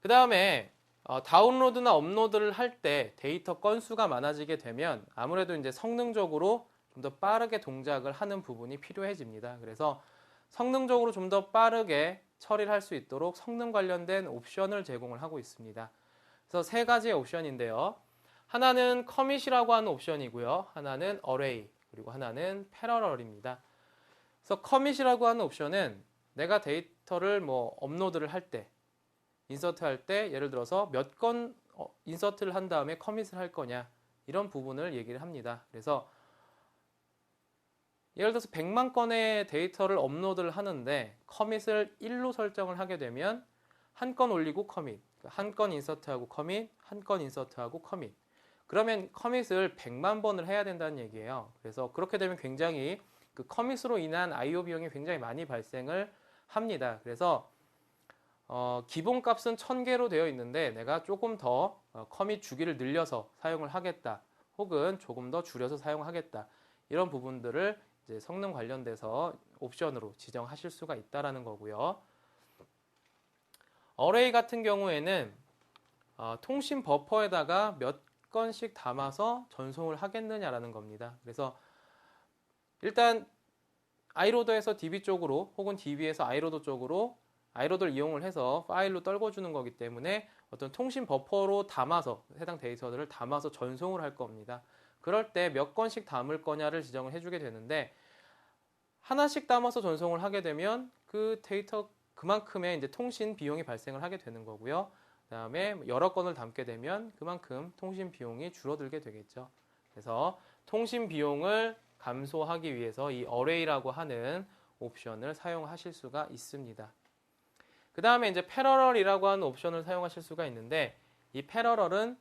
그 다음에 다운로드나 업로드를 할 때 데이터 건수가 많아지게 되면 아무래도 이제 성능적으로 좀 더 빠르게 동작을 하는 부분이 필요해집니다. 그래서 성능적으로 좀 더 빠르게 처리를 할 수 있도록 성능 관련된 옵션을 제공을 하고 있습니다. 그래서 세 가지의 옵션인데요. 하나는 커밋이라고 하는 옵션이고요. 하나는 어레이, 그리고 하나는 패러럴입니다. 그래서 커밋이라고 하는 옵션은 내가 데이터를 뭐 업로드를 할 때, 인서트 할 때 예를 들어서 몇 건 인서트를 한 다음에 커밋을 할 거냐 이런 부분을 얘기를 합니다. 그래서 예를 들어서 100만 건의 데이터를 업로드를 하는데 커밋을 1로 설정을 하게 되면 한 건 올리고 커밋, 한 건 인서트하고 커밋, 한 건 인서트하고 커밋. 그러면 커밋을 100만 번을 해야 된다는 얘기예요. 그래서 그렇게 되면 굉장히 그 커밋으로 인한 I/O 비용이 굉장히 많이 발생을 합니다. 그래서 기본 값은 1000개로 되어 있는데 내가 조금 더 커밋 주기를 늘려서 사용을 하겠다. 혹은 조금 더 줄여서 사용하겠다. 이런 부분들을 이제 성능 관련돼서 옵션으로 지정하실 수가 있다라는 거고요. 어레이 같은 경우에는 통신 버퍼에다가 몇 건씩 담아서 전송을 하겠느냐라는 겁니다. 그래서 일단 아이로더에서 DB 쪽으로 혹은 DB에서 아이로더 쪽으로 아이로더를 이용을 해서 파일로 떨궈주는 거기 때문에 어떤 통신 버퍼로 담아서 해당 데이터들을 담아서 전송을 할 겁니다. 그럴 때 몇 건씩 담을 거냐를 지정을 해주게 되는데 하나씩 담아서 전송을 하게 되면 그 데이터 그만큼의 이제 통신 비용이 발생을 하게 되는 거고요. 그 다음에 여러 건을 담게 되면 그만큼 통신 비용이 줄어들게 되겠죠. 그래서 통신 비용을 감소하기 위해서 이 어레이라고 하는 옵션을 사용하실 수가 있습니다. 그 다음에 이제 패러럴이라고 하는 옵션을 사용하실 수가 있는데 이 패러럴은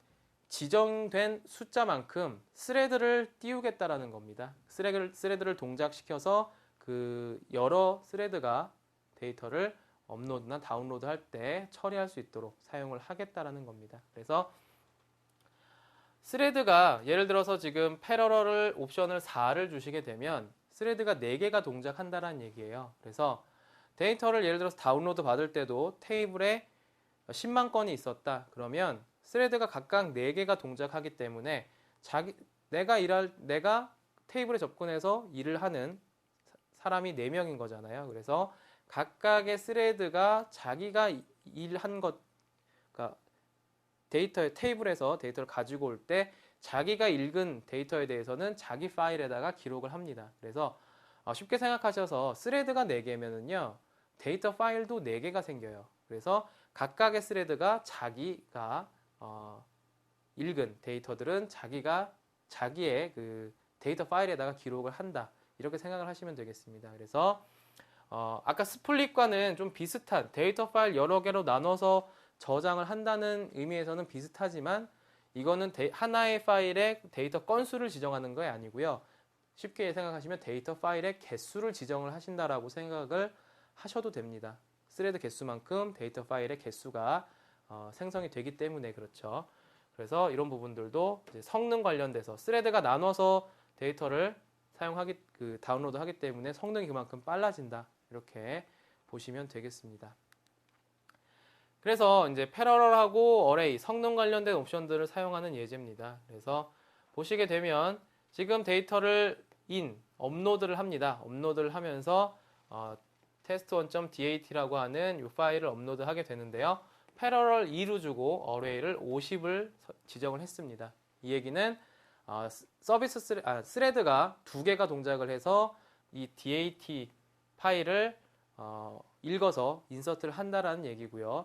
지정된 숫자만큼 스레드를 띄우겠다라는 겁니다. 스레드를 동작시켜서 그 여러 스레드가 데이터를 업로드나 다운로드 할 때 처리할 수 있도록 사용을 하겠다라는 겁니다. 그래서 스레드가 예를 들어서 지금 패러럴 옵션을 4를 주시게 되면 스레드가 4개가 동작한다는 얘기예요. 그래서 데이터를 예를 들어서 다운로드 받을 때도 테이블에 10만 건이 있었다. 그러면 스레드가 각각 4개가 동작하기 때문에 내가 테이블에 접근해서 일을 하는 사람이 4명인 거잖아요. 그래서 각각의 스레드가 자기가 일한 것, 그러니까 테이블에서 데이터를 가지고 올 때 자기가 읽은 데이터에 대해서는 자기 파일에다가 기록을 합니다. 그래서 쉽게 생각하셔서 스레드가 4개면은요, 데이터 파일도 4개가 생겨요. 그래서 각각의 스레드가 자기가 읽은 데이터들은 자기의 그 데이터 파일에다가 기록을 한다. 이렇게 생각을 하시면 되겠습니다. 그래서 아까 스플릿과는 좀 비슷한 데이터 파일 여러 개로 나눠서 저장을 한다는 의미에서는 비슷하지만 이거는 하나의 파일에 데이터 건수를 지정하는 게 아니고요. 쉽게 생각하시면 데이터 파일의 개수를 지정을 하신다라고 생각을 하셔도 됩니다. 스레드 개수만큼 데이터 파일의 개수가 생성이 되기 때문에 그렇죠. 그래서 이런 부분들도 이제 성능 관련돼서 스레드가 나눠서 데이터를 다운로드 하기 때문에 성능이 그만큼 빨라진다. 이렇게 보시면 되겠습니다. 그래서 이제 패러럴하고 어레이, 성능 관련된 옵션들을 사용하는 예제입니다. 그래서 보시게 되면 지금 데이터를 업로드를 합니다. 업로드를 하면서 test1.dat라고 하는 이 파일을 업로드하게 되는데요. 패러럴 2로 주고 어레이를 50을 지정을 했습니다. 이 얘기는 스레드가 2개가 동작을 해서 이 dat 파일을 읽어서 인서트를 한다라는 얘기고요.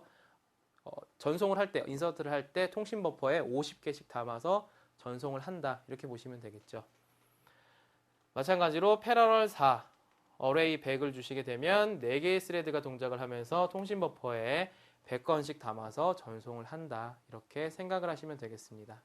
전송을 할 때, 인서트를 할 때 통신 버퍼에 50개씩 담아서 전송을 한다. 이렇게 보시면 되겠죠. 마찬가지로 패러럴 4, 어레이 100을 주시게 되면 4개의 스레드가 동작을 하면서 통신 버퍼에 100건씩 담아서 전송을 한다. 이렇게 생각을 하시면 되겠습니다.